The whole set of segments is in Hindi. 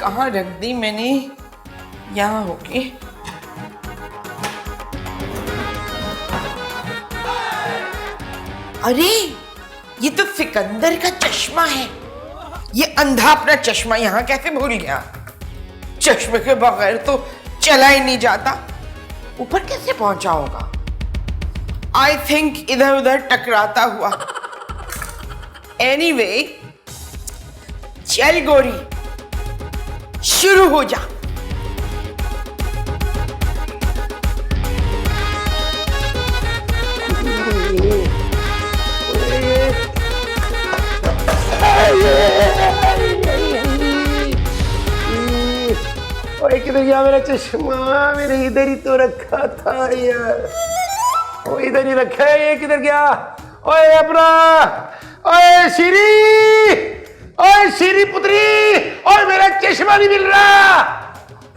कहाँ रख दी मैंने? यहाँ होगी। अरे ये तो सिकंदर का चश्मा है। ये अंधा अपना चश्मा यहाँ कैसे भूल गया? चश्मे के बगैर तो चला ही नहीं जाता। ऊपर कैसे पहुंचा होगा? आई थिंक इधर उधर टकराता हुआ। एनीवे, चल गोरी, शुरू हो जा। ओए किधर गया मेरा चश्मा? मेरे इधर ही तो रखा था यार। ओ इधर ही रखा है, ये किधर गया? ओए अपना, ओए श्री, ओए श्री पुत्री, ओए मेरा चश्मा नहीं मिल रहा।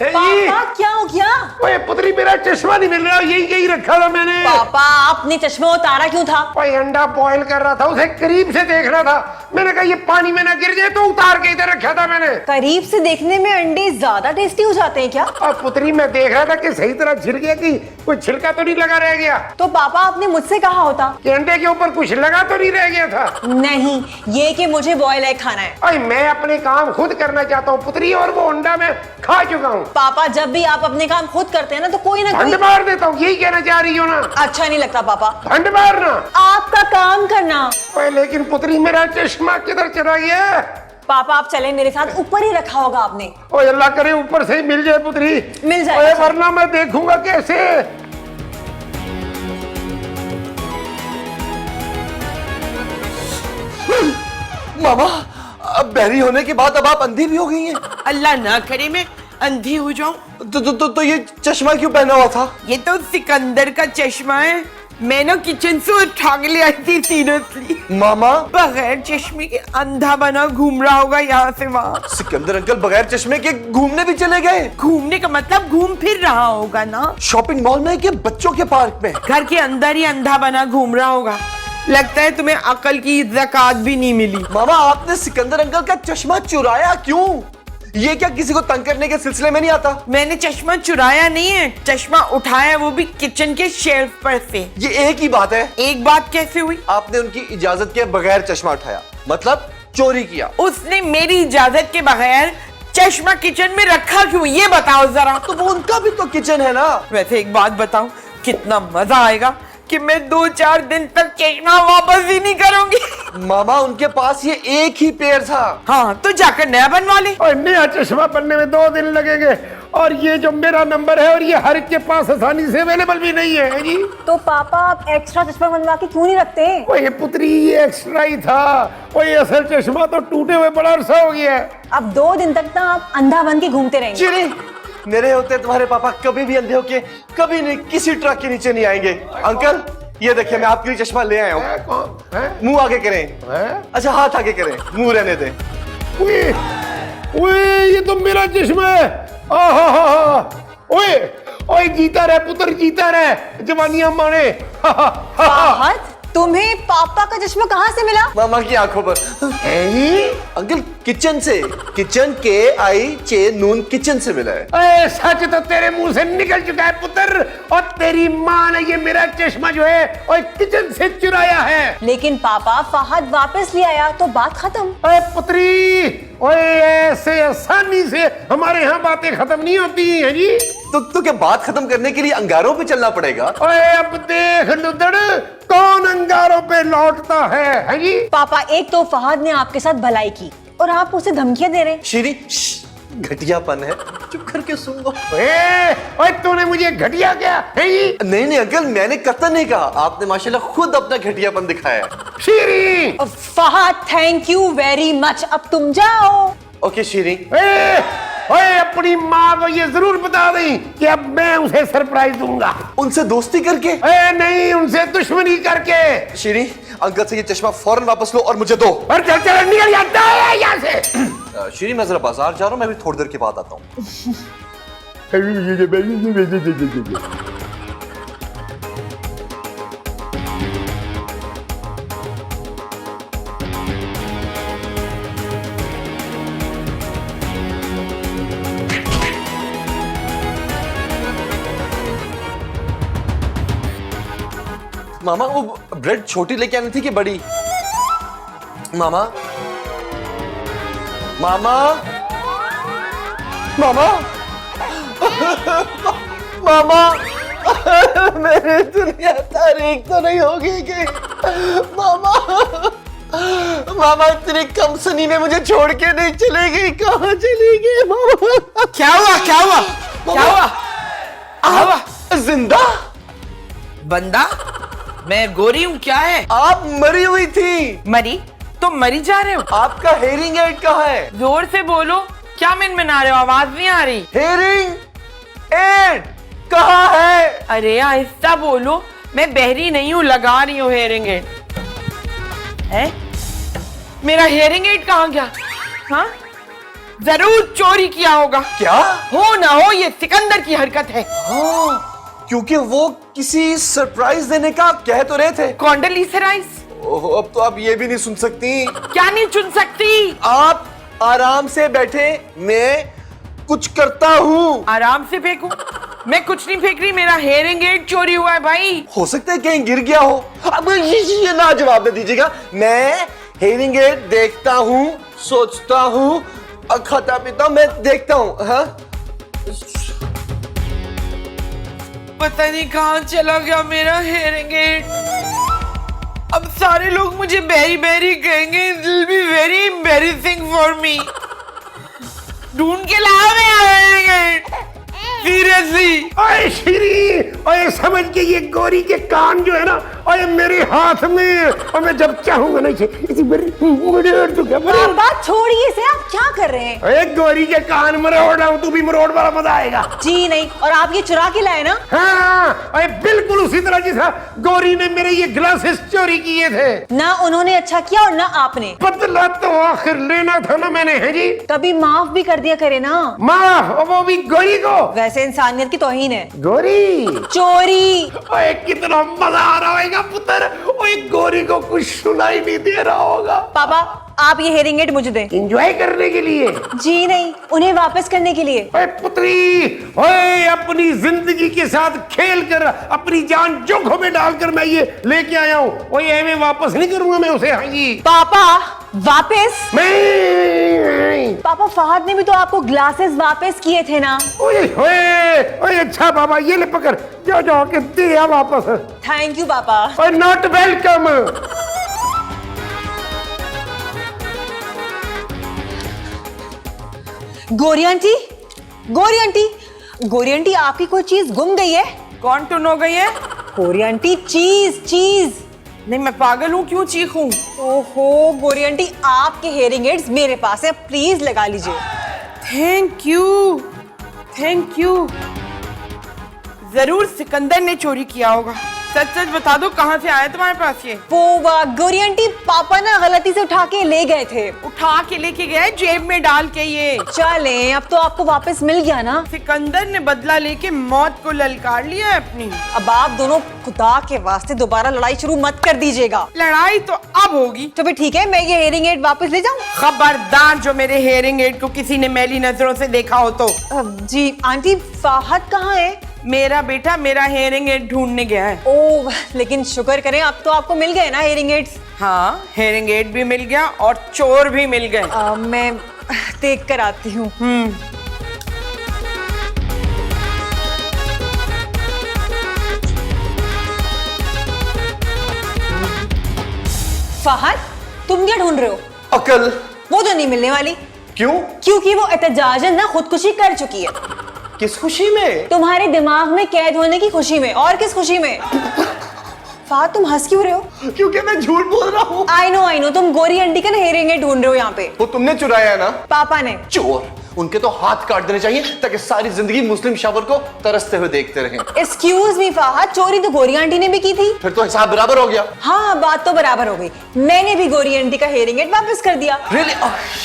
पापा क्या हो गया? ओए पुत्री मेरा चश्मा नहीं मिल रहा, यही रखा था मैंने। पापा आपने चश्मा उतारा क्यों था? ओए अंडा बॉईल कर रहा था, उसे करीब से देख रहा था। मैंने कहा ये पानी में ना गिर जाए तो उतार के इधर रखा था मैंने। करीब से देखने में अंडे ज्यादा टेस्टी हो जाते हैं क्या? और पुत्री मैं देख रहा था कि सही तरह छिल गया कि कोई छिलका तो नहीं लगा रह गया। तो पापा आपने मुझसे कहा होता कि अंडे के ऊपर कुछ लगा तो नहीं रह गया था। नहीं, ये कि मुझे बॉयल एग खाना है। ओए मैं अपने काम खुद करना चाहता हूँ पुत्री, और वो अंडा मैं खा चुका हूँ। पापा जब भी आप अपने काम खुद करते हैं ना तो कोई ना भंड कोई। मार देता हूँ, यही कहना चाह रही हो ना? अच्छा नहीं लगता पापा। भंड मारना आपका काम करना। ओए लेकिन पुत्री मेरा चश्मा किधर चला गया? पापा आप चले मेरे साथ, ऊपर ही रखा होगा आपने। ओए अल्लाह करे ऊपर से ही मिल जाए पुत्री। मिल जाए। ओए वरना मैं देखूंगा कैसे? मामा, अब बहरी होने के बाद अब आप अंधी भी हो गई हैं। अल्लाह ना करे मैं अंधी हो जाऊं। तो ये चश्मा क्यों पहना हुआ था? ये तो सिकंदर का चश्मा है। मैं ना किचन से उठा के ले आई थी सीरियसली। मामा, बगैर चश्मे के अंधा बना घूम रहा होगा यहाँ से वहाँ। सिकंदर अंकल बगैर चश्मे के घूमने भी चले गए? घूमने का मतलब घूम फिर रहा होगा ना। शॉपिंग मॉल में कि बच्चों के पार्क में? घर के अंदर ही अंधा बना घूम रहा होगा। लगता है तुम्हें अकल की ज़कात भी नहीं मिली। मामा, आपने सिकंदर अंकल का चश्मा चुराया क्यों? ये क्या किसी को तंग करने के सिलसिले में नहीं आता? मैंने चश्मा चुराया नहीं है, चश्मा उठाया, वो भी किचन के शेल्फ पर से। ये एक ही बात है। एक बात कैसे हुई? आपने उनकी इजाजत के बगैर चश्मा उठाया, मतलब चोरी किया। उसने मेरी इजाजत के बगैर चश्मा किचन में रखा क्यों, ये बताओ जरा। तो वो उनका भी तो किचन है ना। वैसे एक बात बताऊं, कितना मजा आएगा कि मैं 2-4 दिन तक चश्मा वापस ही नहीं करूंगी। मामा, उनके पास ये एक ही पेयर था। हाँ तो जाकर नया बनवा ले। और नया चश्मा बनने में 2 दिन लगेंगे, और ये जो मेरा नंबर है और ये हर एक के पास आसानी से अवेलेबल भी नहीं है जी। तो पापा आप एक्स्ट्रा चश्मा बनवा के क्यों नहीं रखते? ओए पुत्री ये एक्स्ट्रा ही था, ओए असल चश्मा तो टूटे हुए बड़ा अरसा हो गया है। अब 2 दिन तक ना आप अंधा बन के घूमते रहेंगे। चिरी, मेरे होते तुम्हारे पापा कभी भी अंधे होके कभी नहीं किसी ट्रक के नीचे नहीं आएंगे। अंकल ये देखिए, मैं आपके लिए चश्मा ले आया हूँ। कौन है? मुंह आगे करें। अच्छा हाथ आगे करें, मुंह रहने दें। ओए ओए ये तो मेरा चश्मा है। ओए ओए जीता रहे पुत्र, जीता रहे, जवानियां माने। फहद, तुम्हें पापा का चश्मा कहाँ से मिला? मामा की आंखों पर। अंकल किचन से, किचन के आई चे नून किचन से मिला है। अरे सच तो तेरे मुंह से निकल चुका है पुत्र, और तेरी माँ ने ये मेरा चश्मा जो है और किचन से चुराया है। लेकिन पापा फहद वापस ले आया तो बात खत्म। अरे पुत्री, ओए ऐसे आसानी से हमारे यहाँ बातें खत्म नहीं होती हैं जी। तो क्या बात खत्म करने के लिए अंगारों पे चलना पड़ेगा? ओए अब देख लुदड़, कौन अंगारों पे लौटता है जी? पापा एक तो फहद ने आपके साथ भलाई की और आप उसे धमकियां दे रहे हैं। श्री, घटियापन है, चुप करके सुन लो। ओए तूने मुझे घटिया क्या है जी? नहीं अंकल, मैंने कतई नहीं कहा, आपने माशाल्लाह खुद अपना घटियापन दिखाया है। Shri Fahad thank you very much, अब तुम जाओ। ओके श्री। ओए अपनी माँ को ये जरूर बता दें कि अब मैं उसे सरप्राइज दूंगा। उनसे दोस्ती करके? नहीं, उनसे दुश्मनी करके। श्री, अंकल से ये चश्मा फौरन वापस लो और मुझे दो। और चल चल निकल जाता है यहाँ से। श्री मैं जरा बाजार जा रहा हूँ, मैं भी थोड़ी देर के बाद आता हूँ। मामा वो ब्रेड छोटी लेके आनी थी कि बड़ी? मामा मामा मामा मामा मेरी दुनिया तारीख तो नहीं होगी कि मामा मामा इतनी कम सनी में मुझे छोड़ के नहीं चलेगी, कहाँ चलेगी मामा? क्या हुआ क्या हुआ क्या हुआ? आप जिंदा? बंदा मैं गोरी हूँ, क्या है? आप मरी हुई थी। मरी? तो मरी जा रहे हो? आपका हेयरिंग एड कहाँ है? जोर से बोलो, क्या मिनमिना रहे हो? आवाज नहीं आ रही। हेयरिंग एड कहाँ है? अरे आहिस्ता बोलो, मैं बहरी नहीं हूँ, लगा रही हूँ हेयरिंग एड। है? मेरा हेयरिंग एड कहाँ गया? हाँ? जरूर चोरी किया होगा। क्या? हो ना हो, ये सिकंदर की हरकत है। हाँ, क्योंकि वो किसी सरप्राइज देने का कह तो रहे थे। कॉन्डोलीजराइज। ओह, अब तो आप ये भी नहीं सुन सकती। क्या नहीं सुन सकती? आप आराम से बैठे, मैं कुछ करता हूँ। आराम से फेंकूं? मैं कुछ नहीं फेंक रही, मेरा हेयरिंग एड चोरी हुआ है भाई। हो सकता है कहीं गिर गया हो। अब ये ना जवाब दे दीजिएगा। मैं हेयरिंग एड देखता हूँ, सोचता हूँ, खाता पीता मैं देखता हूँ। हाँ, पता नहीं कहाँ चला गया मेरा हेयरिंग एड। अब सारे लोग मुझे बेरी बेरी कहेंगे। It will be very embarrassing for me. ढूंढ के लाओ मेरा हेयरिंग एड। सीरियसली। ओए श्री, ओए समझ के ये गोरी के कान जो है ना, ओए मेरे हाथ में, और मैं जब चाहूंगा ना इसी पापा छोड़िए इसे, आप क्या कर रहे हैं? ओए गोरी के कान मरोड़ रहा हूँ, तू भी मरोड़ वाला मजा आएगा। जी नहीं, और आप ये चुरा के लाए ना? हाँ, ओए बिल्कुल उसी तरह जैसा गोरी ने मेरे ये ग्लासेस चोरी किए थे। ना उन्होंने अच्छा किया और ना आपने। बदला तो आखिर लेना था ना मैंने, है जी। कभी माफ भी कर दिया करे ना। माफ, और वो भी गोरी को। वैसे इंसानियत की तौहीन है। गोरी चोरी। ओए कितना मजा आ रहा होगा पुत्र। ओए गोरी को कुछ सुनाई नहीं दे रहा होगा। पापा आप ये हेयरिंग एड मुझे दें। एंजॉय करने के लिए? जी नहीं, उन्हें वापस करने के लिए। ओए पुत्री, ओए अपनी जिंदगी के साथ खेल कर, अपनी जान जोखिम में डालकर मैं ये लेके आया हूँ। ओए मैं वापस नहीं करूंगा मैं उसे। हाँ जी पापा वापस? मैं पापा फहद ने भी तो आपको ग्लासेस वापस किए थे ना। ओए ओए ओए अच्छा बाबा, ये ले पकड़, जाओ जाओ के दे आ वापस। थैंक यू पापा। ओए नॉट वेलकम। गोरी आंटी, गोरी आंटी, गोरी आंटी आपकी कोई चीज गुम गई है? कौन टुन हो गई है? गोरी आंटी चीज चीज। नहीं मैं पागल हूँ, क्यों चीखूं? ओहो गोरी आंटी, आपके हेयरिंग एड्स मेरे पास है, प्लीज लगा लीजिए। Thank you, thank you. जरूर सिकंदर ने चोरी किया होगा। सच सच बता दो, कहाँ से आया तुम्हारे पास ये? वो गोरी आंटी पापा ना गलती से उठा के ले गए थे। उठा के लेके गए जेब में डाल के ये। चलें, अब तो आपको वापस मिल गया ना। सिकंदर ने बदला लेके मौत को ललकार लिया है अपनी। अब आप दोनों खुदा के वास्ते दोबारा लड़ाई शुरू मत कर दीजिएगा। लड़ाई तो अब होगी। तो फिर ठीक है, मैं ये हेयरिंग एड वापस ले जाऊं? खबरदार जो मेरे हेयरिंग एड को किसी ने मैली नजरों से देखा हो तो। जी आंटी, फहद कहाँ है? मेरा बेटा मेरा हेयरिंग एड ढूंढने गया है। ओह, लेकिन शुक्र करें अब तो आपको मिल गए ना हेयरिंग एड्स। हाँ, हेयरिंग एड भी मिल गया और चोर भी मिल गए। मैं देख कर आती हूँ। फहद, तुम क्या ढूंढ रहे हो? अकल। वो तो नहीं मिलने वाली। क्यों? क्योंकि वो एहतजाजन ना खुदकुशी कर चुकी है। किस खुशी में? तुम्हारे दिमाग में कैद होने की खुशी में। और किस खुशी में? फहद तुम हंस क्यों रहे हो? क्योंकि मैं झूठ बोल रहा हूँ। आई नो तुम गोरी आंटी का ना हेयरिंग एड ढूंढ रहे हो यहाँ पे। वो तुमने चुराया ना? पापा ने। चोर। उनके तो हाथ काट देने चाहिए ताकि सारी जिंदगी मुस्लिम शावर को तरसते हुए देखते रहें। एक्सक्यूज मी फहद, चोरी तो गोरी आंटी ने भी की थी। फिर तो हिसाब बराबर हो गया। हाँ, बात तो बराबर हो गई। मैंने भी गोरी आंटी का हेयरिंग एड वापस कर दिया। रियली?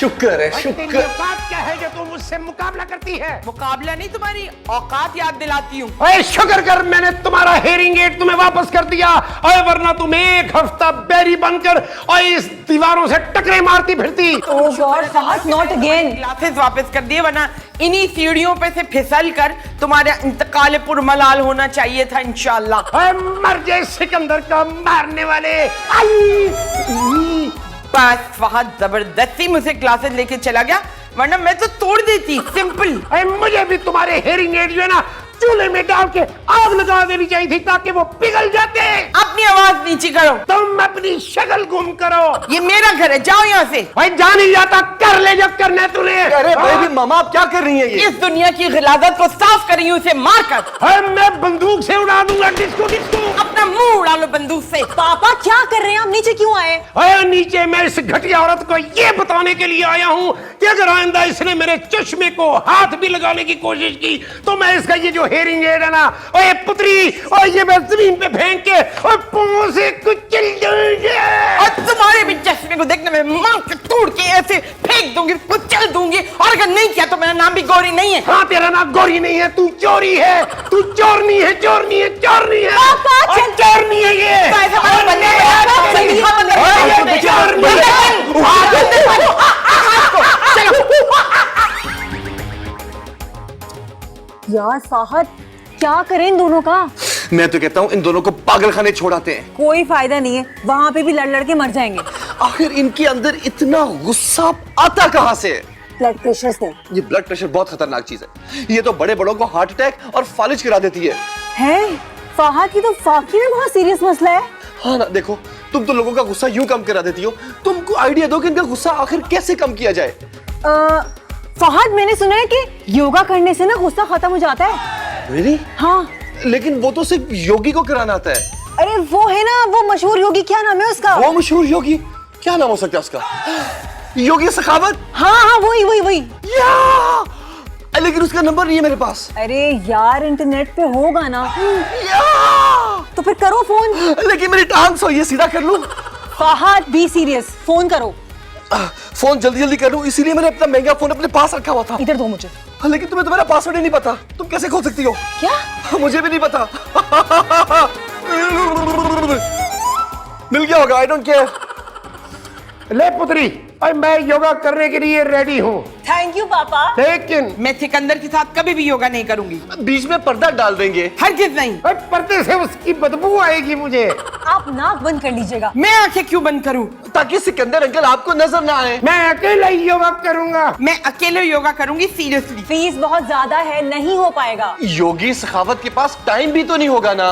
शुक्र है, तेरी शुक्र। औकात क्या है जो तू मुझसे मुकाबला करती है? मुकाबला नहीं, तुम्हारी औकात याद दिलाती हूँ। ओए शुक्र कर मैंने तुम्हारा हेयरिंग एड तुम्हें वापस कर दिया, ओए वरना तुम एक हफ्ता बैरी बनकर और इस दीवारों से टकरे मारती फिरती। Oh God Fahad, not again. Glasses वापस कर दिए, वरना इन्हीं सीढ़ियों पे से फिसल कर तुम्हारा इंतकाल पुरमलाल होना चाहिए था इंशाल्लाह। ओए मर जाए सिकंदर का मारने वाले। आई! बस फहद जबरदस्ती मुझे क्लासेस लेके चला गया, वरना मैं तो तोड़ देती। सिंपल। ओए मुझे भी तुम्हारे हेयरिंग एड जो है ना चूल्हे में डाल के आग लगा देनी चाहिए थी ताकि वो पिघल जाते। अपनी आवाज नीची करो। तुम अपनी शक्ल गुम करो। ये मेरा घर है, जाओ यहाँ से। भाई जा नहीं जाता, कर ले जब करना है तूने। अरे बेबी मामा, आप क्या कर रही हैं ये? इस दुनिया की गिलादत को साफ कर रही हूँ, उसे मार कर। ओए मैं बंदूक से उड़ा दूंगा डिस्को डिस्को। अपना मुंह उड़ा लो बंदूक से। पापा क्या कर रहे हैं आप? नीचे क्यों आए? ओए नीचे मैं इस घटिया औरत को ये बताने के लिए आया हूँ कि अगर आइंदा इसने मेरे चश्मे को हाथ भी लगाने की कोशिश की तो मैं इसका ये जो हेयरिंग एड है ना, ओए पुत्री, और ये मैं जमीन पे फेंक के और पांव से कुचल दूंगी। और तुम्हारे भी चश्मे को देखने में मार के तोड़ के ऐसे फेंक दूंगी, कुचल दूंगी। और अगर नहीं किया तो मेरा नाम भी गौरी नहीं है। हाँ, तेरा नाम गौरी नहीं है, तू चोरी है, तू चोरनी है, चोरनी है, चोरनी है। पापा, और चल- चोरनी है ये। तो ऐसा मत बनिए, और जल्दी ये- हाथ बंद और करो। ये चोरनी है। हाथ बंद करो। हाथ को, चलो। यार फहद, क्या करें इन दोनों का? मैं तो कहता हूँ इन दोनों को पागल खाने छोड़ाते हैं। कोई फायदा नहीं है, वहां पे भी लड़ लड़ के मर जाएंगे। आखिर इनके अंदर इतना गुस्सा आता कहाँ से? ब्लड प्रेशर से। ये ब्लड प्रेशर बहुत खतरनाक चीज है। ये तो बड़े बड़ों को हार्ट अटैक और फालिज करा देती है। है फहद, की तो वाकई में बहुत सीरियस मसला है। हाँ ना, देखो तुम तो लोगों का गुस्सा यूं कम करा देती हो। तुमको आइडिया दो कि इनका गुस्सा आखिर कैसे कम किया जाए। फहद, मैंने सुना है कि योगा करने से ना गुस्सा खत्म हो जाता है। Really? हाँ। लेकिन वो तो सिर्फ योगी को कराना आता है। अरे वो है ना, वो मशहूर योगी, क्या नाम है उसका? वो मशहूर योगी, क्या नाम हो सकता है उसका? योगी सखावत। हाँ हाँ, वही वही वही। या! लेकिन उसका नंबर नहीं है मेरे पास। अरे यार, इंटरनेट पे होगा ना। या! तो फिर करो फोन। लेकिन मेरी टांग सो, ये सीधा कर लूं? फहद, बी सीरियस, फोन करो। फोन जल्दी जल्दी कर लूं, इसीलिए मैंने अपना महंगा फोन अपने पास रखा हुआ था। इधर दो मुझे। लेकिन तुम्हें तुम्हारा पासवर्ड ही नहीं पता, तुम कैसे खोल सकती हो? क्या? मुझे भी नहीं पता। मिल गया होगा, आई डोंट केयर। ले पुत्री, और मैं योगा करने के लिए रेडी हूँ, थैंक यू पापा। लेकिन मैं सिकंदर के साथ कभी भी योगा नहीं करूंगी। बीच में पर्दा डाल देंगे। हरगिज नहीं। ओए, पर्दे से उसकी बदबू आएगी मुझे। आप नाक बंद कर लीजिएगा। मैं आंखें क्यों बंद करूं? ताकि सिकंदर अंकल आपको नजर ना आए। मैं अकेला ही योगा करूंगा। मैं अकेले योगा करूंगी, सीरियसली। फीस बहुत ज्यादा है, नहीं हो पाएगा। योगी सखावत के पास टाइम भी तो नहीं होगा ना।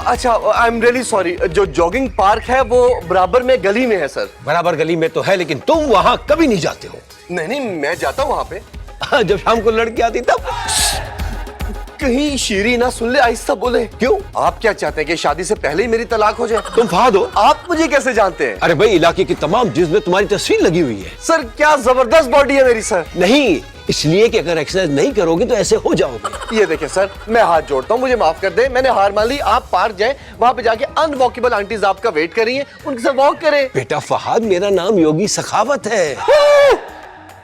अच्छा, आई एम रियली सॉरी, जो जॉगिंग पार्क है वो बराबर में गली में है सर। बराबर गली में तो है, लेकिन तुम वहां कभी नहीं जाते हो। नहीं नहीं, मैं जाता हूँ वहां पे। जब शाम को लड़की आती तब। कहीं शीरी ना सुन ले, आहिस्ता बोले। क्यों? आप क्या चाहते हैं कि शादी से पहले ही मेरी तलाक हो जाए? तुम फहद हो? आप मुझे कैसे जानते हैं? अरे भाई, इलाके की तमाम जिस्म में तुम्हारी तस्वीर लगी हुई है। सर क्या जबरदस्त बॉडी है मेरी सर। नहीं, इसलिए कि अगर एक्सरसाइज नहीं करोगे तो ऐसे हो जाओगे। ये देखिए सर, मैं हाथ जोड़ता हूँ, मुझे माफ कर दे, मैंने हार मान ली। आप पार्क जाएं, वहां पे जाके अनवॉकेबल आंटीज आपका वेट कर रही हैं, उनके साथ वॉक करें। बेटा फहद, मेरा नाम योगी सखावत है।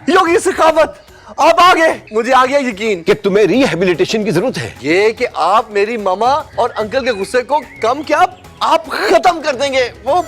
योगी सखावत, आप आ गए, मुझे आ गया यकीन कि तुम्हें रिहेबिलिटेशन की जरूरत है। ये कि आप मेरी मामा और अंकल के गुस्से को कम क्या आप खत्म कर देंगे, वो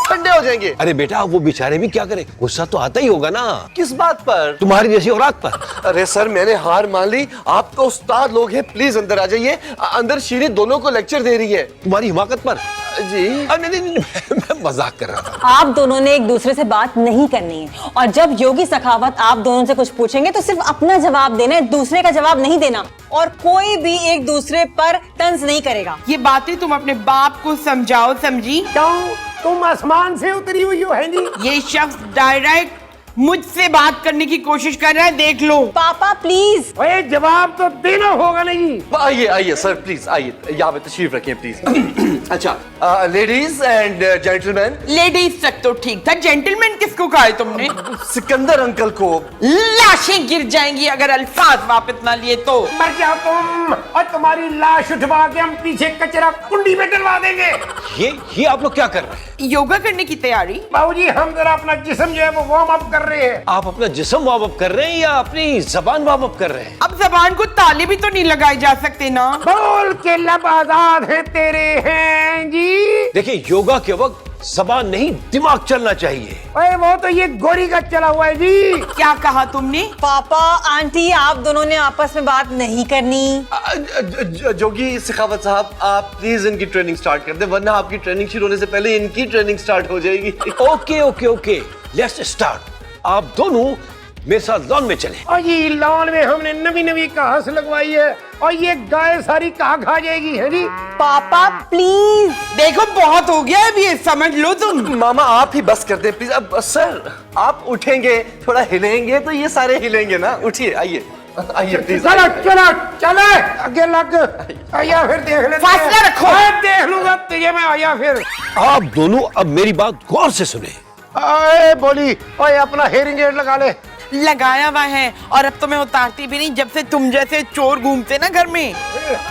ठंडे हो जाएंगे। अरे बेटा, वो बेचारे भी क्या करें, गुस्सा तो आता ही होगा ना। किस बात पर? तुम्हारी जैसी औरत पर। अरे सर, मैंने हार मान ली, आप तो उस्ताद लोग हैं, प्लीज अंदर आ जाइए। अंदर शीरी दोनों को लेक्चर दे रही है। तुम्हारी हिमाकत पर। जी नहीं, मैं मजाक कर रहा था। आप दोनों ने एक दूसरे से बात नहीं करनी है, और जब योगी सखावत आप दोनों से कुछ पूछेंगे तो सिर्फ अपना जवाब देना है, दूसरे का जवाब नहीं देना, और कोई भी एक दूसरे पर तंज नहीं करेगा। ये बातें तुम अपने बाप को समझाओ, समझी? क्यों? तुम आसमान से उतरी हुई हो है नी? ये शख्स डायरेक्ट मुझसे बात करने की कोशिश कर रहा है, देख लो। पापा प्लीज। ओए जवाब तो देना होगा नहीं। आइए आइए सर प्लीज आइए, यहाँ पे तशरीफ रखें प्लीज। अच्छा लेडीज एंड जेंटलमैन। लेडीज तक तो ठीक था, जेंटलमैन किसको कहा है तुमने? सिकंदर अंकल को। लाशें गिर जाएंगी अगर अल्फाज वापस ना लिए तो। मर जाओ तुम, और तुम्हारी लाश उठवा के हम पीछे कचरा कुंडी में डलवा देंगे। ये आप लोग क्या कर रहे हैं? योगा करने की तैयारी। बाबूजी हम जरा अपना जिस्म जो है वो वार्म अप कर रहे हैं। आप अपना जिस्म वार्म अप कर रहे हैं या अपनी जबान वार्म अप कर रहे हैं? अब जबान को ताले भी तो नहीं लगाए जा सकते ना। बोल के लब आजाद है तेरे हैं जी। देखिए, योगा के वक्त जबान नहीं दिमाग चलना चाहिए। ओए वो तो ये गोरी का चला हुआ है जी। क्या कहा तुमने? पापा आंटी आप दोनों ने आपस में बात नहीं करनी। जोगी सखावत साहब, आप प्लीज इनकी ट्रेनिंग स्टार्ट कर दें, वरना आपकी ट्रेनिंग शुरू होने से पहले इनकी ट्रेनिंग स्टार्ट हो जाएगी। Okay okay okay, let's start. आप दोनों मेरे साथ लॉन में चलें। और ये लॉन में हमने नवी नवी घास लगवाई है, और ये गाय सारी कहाँ खा जाएगी है जी। पापा प्लीज। देखो बहुत हो गया, अब ये समझ लो तुम। मामा आप ही बस कर दें प्लीज। अब सर आप उठेंगे, थोड़ा हिलेंगे तो ये सारे हिलेंगे ना। उठिए, आइए आइए प्लीज। चलो चलो चलो आगे लग। आया फिर देख लेते हैं। फासला रखो। देख लूंगा तुझे मैं। आया फिर। आप दोनों अब मेरी बात गौर से सुने। ओए बोली, ओए अपना हेयरिंग एड लगा ले। लगाया हुआ है, और अब तो मैं उतारती भी नहीं जब से तुम जैसे चोर घूमते ना घर में।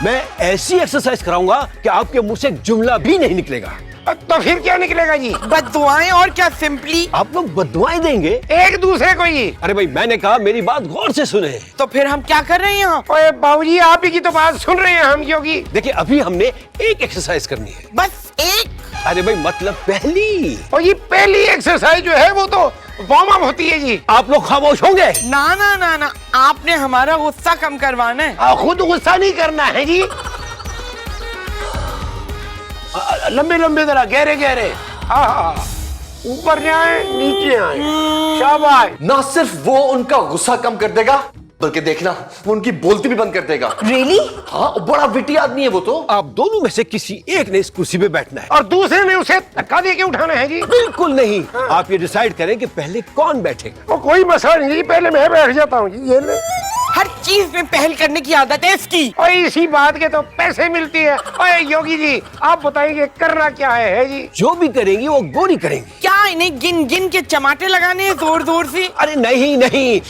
मैं ऐसी एक्सरसाइज कराऊंगा कि आपके मुंह से एक जुमला भी नहीं निकलेगा। तो फिर क्या निकलेगा जी? बददुआएं और क्या, सिंपली। आप लोग बददुआएं देंगे एक दूसरे को ही। अरे भाई, मैंने कहा मेरी बात गौर से सुने। तो फिर हम क्या कर रहे हैं यहाँ? ओए बाबूजी आप ही की तो बात सुन रहे हैं हम, योगी। देखिए, अभी हमने एक एक्सरसाइज करनी है। बस एक। अरे भाई, मतलब पहली। और ये पहली एक्सरसाइज जो है वो तो वार्म अप होती है जी। आप लोग खामोश होंगे? ना ना ना ना, आपने हमारा गुस्सा कम करवाना है। खुद गुस्सा नहीं करना है जी। लंबे लंबे जरा, गहरे गहरे। ऊपर जाए नीचे आए। शाबाश। ना सिर्फ वो उनका गुस्सा कम कर देगा, बल्कि देखना वो उनकी बोलती भी बंद कर देगा। रियली? हाँ, बड़ा विटी आदमी है वो तो। आप दोनों में से किसी एक ने इस कुर्सी पे बैठना है। और दूसरे ने उसे धक्का दे के उठाना है जी। बिल्कुल नहीं। आप ये डिसाइड करें कि पहले कौन बैठेगा। वो कोई मसला नहीं जी, पहले मैं बैठ जाता हूँ जी। ये ले। हर चीज में पहल करने की आदत है इसकी। और इसी बात के तो पैसे मिलती है। ओए योगी जी आप बताइए करना क्या है जी? जो भी करेंगी वो गोरी करेंगी। क्या इन्हें गिन गिन के चमाटे लगाने हैं जोर जोर से? अरे नहीं नहीं,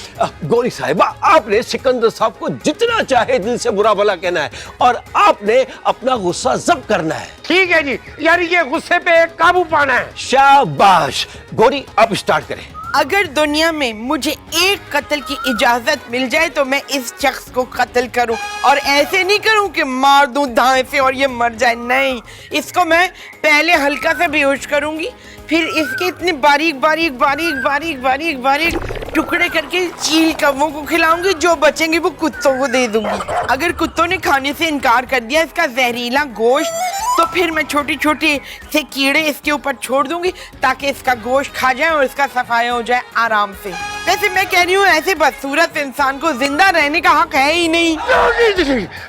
गोरी साहिबा, आपने सिकंदर साहब को जितना चाहे दिल से बुरा भला कहना है, और आपने अपना गुस्सा जब्त करना है। ठीक है जी, यानी ये गुस्से पे काबू पाना है। शाबाश। गोरी, अब स्टार्ट करें। अगर दुनिया में मुझे एक कत्ल की इजाजत मिल जाए तो मैं इस शख्स को कत्ल करूं, और ऐसे नहीं करूं कि मार दूं धाए से और ये मर जाए। नहीं, इसको मैं पहले हल्का से बेहोश करूंगी, फिर इसके इतने बारीक बारीक बारीक बारीक बारीक बारीक टुकड़े करके चील कौवों को खिलाऊंगी, जो बचेंगे वो कुत्तों को दे दूंगी। अगर कुत्तों ने खाने से इनकार कर दिया इसका जहरीला गोश्त, तो फिर मैं छोटे छोटे से कीड़े इसके ऊपर छोड़ दूंगी ताकि इसका गोश्त खा जाए और इसका सफाया हो जाए आराम से। वैसे मैं कह रही हूँ, ऐसे बदसूरत इंसान को जिंदा रहने का हक है ही नहीं।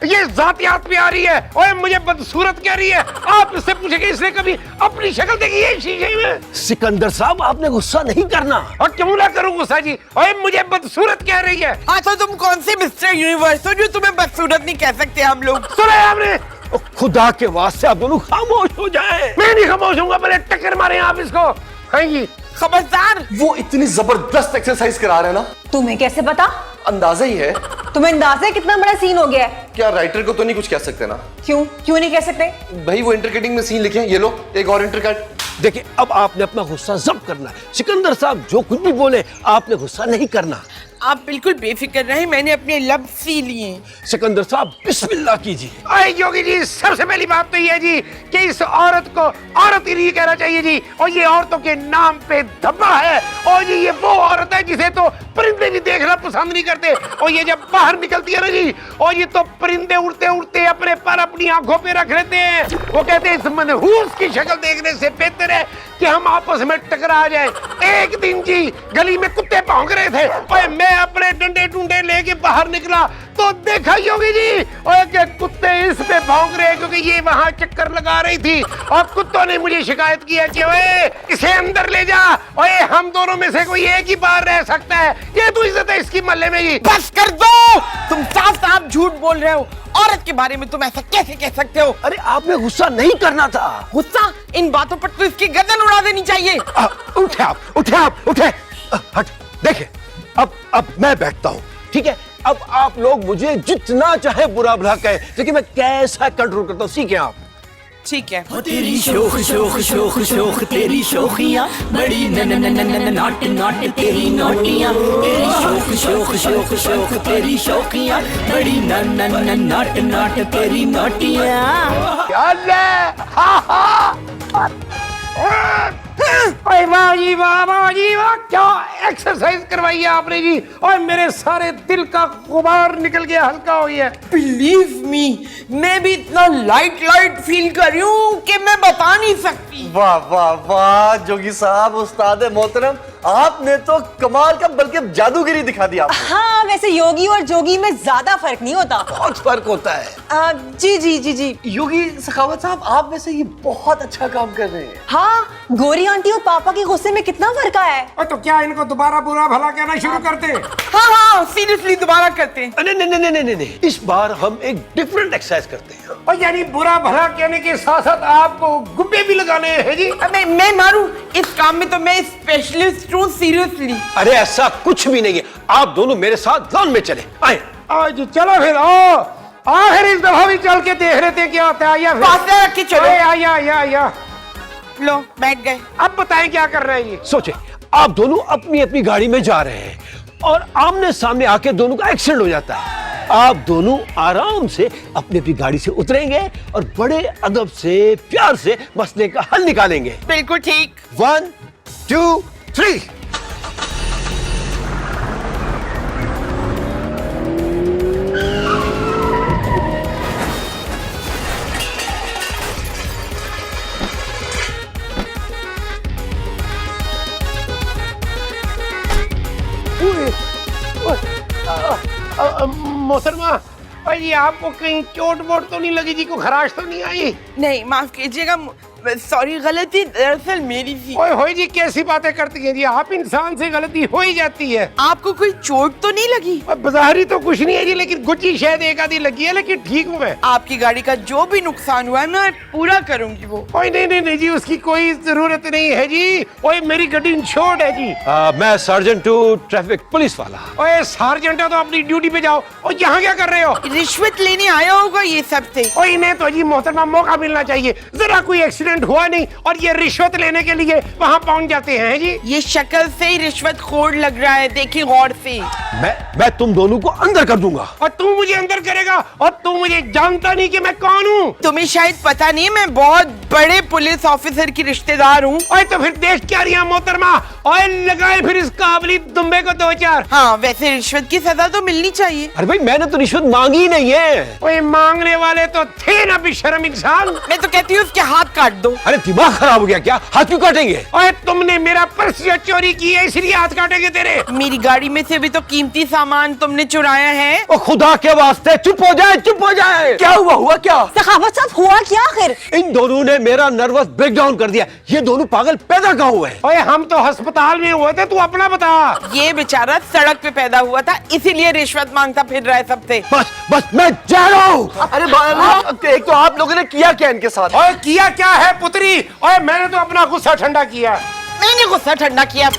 ये जातियात पे आ रही है। ओए मुझे बदसूरत कह रही है। आप इससे पूछे कि इसने कभी अपनी शक्ल देखी है शीशे में? सिकंदर साहब, आपने गुस्सा नहीं करना। और क्यों ना करूं गुस्सा जी? ओए मुझे बदसूरत कह रही है। हाँ, तो तुम कौन से मिस्टर यूनिवर्स हो जो तुम्हें बदसूरत नहीं कह सकते हम लोग? सुना है आपने? ओ, खुदा के वास्ते आप दोनों खामोश हो जाएं। मैं नहीं खामोश होऊंगा, पहले टक्कर मारे आप इसको। हाँ जी। खबरदार। वो इतनी जबरदस्त एक्सरसाइज करा रहे हैं ना, तुम्हें कैसे पता? अंदाजा ही है। तुम्हें अंदाजा है कितना बड़ा सीन हो गया है? क्या राइटर को तो नहीं कुछ कह सकते ना? क्यों क्यों नहीं कह सकते? भाई वो इंटरकटिंग में सीन लिखे हैं, ये लो एक और इंटरकट। देखिए, अब आपने अपना गुस्सा जब्त करना है। सिकंदर साहब जो कुछ भी बोले, आपने गुस्सा नहीं करना। आप बिल्कुल बेफिक्र रहे, मैंने अपने लफ्ज़ सी लिए। सिकंदर साहब बिस्मिल्लाह कीजिए। अरे योगी जी, सबसे पहली बात तो ये है जी कि इस औरत को औरत ही नहीं कहना चाहिए जी, और ये औरतों के नाम पे धब्बा है। और ये वो औरत है जिसे तो परिंदे भी देखना पसंद नहीं करते, और ये जब बाहर निकलती है ना जी, और ये तो परिंदे उड़ते उड़ते अपने पर अपनी आंखों पे रख लेते हैं। वो कहते हैं इस मनहूस की शक्ल देखने से बेहतर है कि हम आपस में टकरा जाए। एक दिन जी गली में कुत्ते भौंक रहे थे, और मैं अपने डंडे डूंडे लेके बाहर निकला तो देखा योगी जी, ओए के कुत्ते इस पे भौंक रहे हैं क्योंकि ये वहां चक्कर लगा रही थी और कुत्तों ने मुझे शिकायत किया कि ओए इसे अंदर ले जा, ओए हम दोनों में से कोई एक ही बाहर रह सकता है। ये तो इज्जत है इसकी मल्ले में जी। बस कर दो, तुम साफ साफ झूठ बोल रहे हो। औरत के बारे में तुम ऐसा कैसे कह सकते हो? अरे आपने गुस्सा नहीं करना था। गुस्सा? इन बातों पर तो इसकी गर्दन उड़ा देनी चाहिए। उठे आप उठे। हट, देखे अब मैं बैठता हूँ, ठीक है? अब आप लोग मुझे जितना चाहे बुरा भला कहें, लेकिन मैं कैसा कंट्रोल करता हूँ सीखें आप। ठीक है। हो तेरी शोख शोख शोख शोख तेरी शोखियाँ बड़ी न न न न न नाट नाट तेरी नोटियाँ, तेरी शोख शोख शोख शोख तेरी शोखियाँ बड़ी न न न नाट नाट तेरी नोटियाँ। ओए वाह जी वाह, वाह जी वाह, क्या एक्सरसाइज करवाई है आपने जी। और मेरे सारे दिल का गुबार निकल गया, हल्का हो गया। बिलीव मी, मैं भी इतना लाइट फील कर रही हूँ कि मैं बता नहीं सकती। वाह वाह वाह जोगी साहब, उस्ताद मोहतरम, आपने तो कमाल का बल्कि जादूगिरी दिखा दी आपने। हाँ, वैसे योगी और जोगी में ज्यादा फर्क नहीं होता। बहुत फर्क होता है। जी जी जी जी। योगी सखावत साहब, आप वैसे ये बहुत अच्छा काम कर रहे हैं। हाँ, गोरी आंटी और पापा के गुस्से में कितना फर्क आया है। और तो क्या इनको दोबारा बुरा भला कहना शुरू करते? हाँ, सीरियसली दोबारा करते हैं। नहीं, इस बार हम एक डिफरेंट एक्सरसाइज करते हैं। और यानी बुरा भला कहने के साथ साथ आपको गुब्बे भी लगाने हैं जी। मैं मारू इस काम में तो मैं स्पेशलिस्ट हूँ, सीरियसली। अरे ऐसा कुछ भी नहीं है, आप दोनों मेरे साथ लॉन में चले आए। आज चलो फिर, आओ आखिर इस दफा भी चल के देख रहे थे क्या होता है। आया पास में रख के चलो। आया लो, बैठ गए। अब बताएं क्या कर रहे हैं ये। सोचे आप दोनों अपनी अपनी गाड़ी में जा रहे हैं और आमने सामने आके दोनों का एक्सीडेंट हो जाता है। आप दोनों आराम से अपनी अपनी गाड़ी से उतरेंगे और बड़े अदब से प्यार से मसले का हल निकालेंगे। बिल्कुल ठीक। 1 2 3। मोहतरमा, भाई आपको कहीं चोट वोट तो नहीं लगी जी? को खराश तो नहीं आई? नहीं, माफ कीजिएगा, सॉरी, गलती दरअसल मेरी थी। ओए होए जी, कैसी बातें करती हैं जी आप? इंसान से गलती हो ही जाती है। आपको कोई चोट तो नहीं लगी? बाजारी तो कुछ नहीं है जी, लेकिन गुच्ची शायद एक आधी लगी है, लेकिन ठीक हूँ मैं। आपकी गाड़ी का जो भी नुकसान हुआ है मैं पूरा करूंगी वो। ओए नहीं जी, उसकी कोई जरूरत नहीं है जी। ओए मेरी गाड़ी इंश्योर्ड है जी। मैं सर्जेंट टू ट्रैफिक पुलिस वाला। ओए सार्जेंट है तो अपनी ड्यूटी पे जाओ। और यहाँ क्या कर रहे हो? रिश्वत लेने आया होगा ये सब से। ओए इन्हें तो जी मोहतरमा मौका मिलना चाहिए। जरा कोई एक्सीडेंट हुआ नहीं और ये रिश्वत लेने के लिए वहाँ पहुँच जाते हैं जी। ये शक्ल से ही रिश्वत खोर लग रहा है, देखिए गौर से। मैं तुम दोनों को अंदर कर दूंगा। और तू मुझे अंदर करेगा और तू मुझे जानता नहीं कि मैं कौन हूँ। तुम्हें शायद पता नहीं, मैं बहुत बड़े पुलिस ऑफिसर की रिश्तेदार हूँ। ओए तो फिर देख क्या रही है मोहतरमा? ओए लगाए फिर इस काबली दुम्बे को 2-4। हाँ, वैसे रिश्वत की सजा तो मिलनी चाहिए। अरे भाई, मैंने तो रिश्वत मांगी ही नहीं है। ओए मांगने वाले तो थे ना बेशर्म इंसान। मैं तो कहती हूँ उसके हाथ काट दो। अरे दिमाग खराब हो गया क्या? हाथ क्यों काटेंगे? ओए तुमने मेरा पर्स जो चोरी की है इसलिए हाथ काटेंगे तेरे। मेरी गाड़ी में से भी तो कीमती सामान तुमने चुराया है। ओ खुदा के वास्ते चुप हो जाए, चुप हो जाए। क्या हुआ क्या? सखावत साहब, हुआ क्या आखिर? इन दोनों ने मेरा नर्वस ब्रेकडाउन कर दिया। ये दोनों पागल पैदा कहाँ हुए हैं? ओए हम तो अस्पताल में हुए थे, तू अपना बता। ये बेचारा सड़क पे पैदा हुआ था, इसीलिए रिश्वत मांगता फिर रहा है सबसे। बस मैं जा रहा हूँ। अरे एक तो आप लोगों ने किया क्या इनके साथ? ओए किया क्या है पुत्री? ओए मैंने तो अपना गुस्सा ठंडा किया। मैंने गुस्सा ठंडा किया।